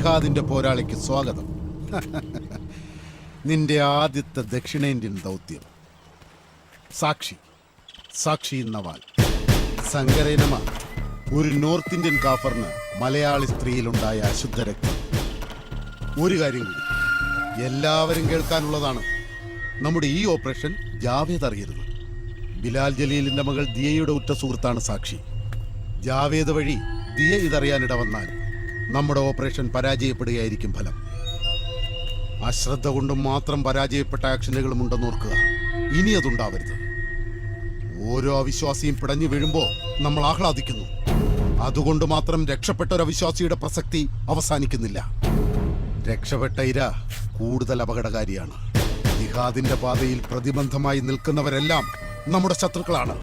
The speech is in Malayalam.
ജിഹാദിന്റെ പോരാളിക്ക് സ്വാഗതം. നിന്റെ ആദ്യത്തെ ദക്ഷിണേന്ത്യൻ ദൗത്യം. സാക്ഷി നവാൽ സങ്കരേനമ, ഒരു നോർത്ത് ഇന്ത്യൻ കാഫറിന് മലയാളി സ്ത്രീയിലുണ്ടായ അശുദ്ധ രക്തം. ഒരു കാര്യം കൂടി എല്ലാവരും കേൾക്കാനുള്ളതാണ്. നമ്മുടെ ഈ ഓപ്പറേഷൻ ജാവേദ് അറിയരുത്. ബിലാൽ ജലീലിന്റെ മകൾ ദിയയുടെ ഉറ്റ സുഹൃത്താണ് സാക്ഷി. ജാവേദ് വഴി ദിയ ഇതറിയാനിട വന്നാൽ നമ്മുടെ ഓപ്പറേഷൻ പരാജയപ്പെടുകയായിരിക്കും ഫലം. അശ്രദ്ധ കൊണ്ടും മാത്രം പരാജയപ്പെട്ട ആക്ഷനുകളും ഉണ്ടെന്ന് ഓർക്കുക. ഇനി അതുണ്ടാവരുത്. ഓരോ അവിശ്വാസിയും പിടഞ്ഞു വീഴുമ്പോ നമ്മൾ ആഹ്ലാദിക്കുന്നു. അതുകൊണ്ട് മാത്രം രക്ഷപ്പെട്ട ഒരു അവിശ്വാസിയുടെ പ്രസക്തി അവസാനിക്കുന്നില്ല. രക്ഷപ്പെട്ട ഇര കൂടുതൽ അപകടകാരിയാണ്. ജിഹാദിന്റെ പാതയിൽ പ്രതിബന്ധമായി നിൽക്കുന്നവരെല്ലാം നമ്മുടെ ശത്രുക്കളാണ്.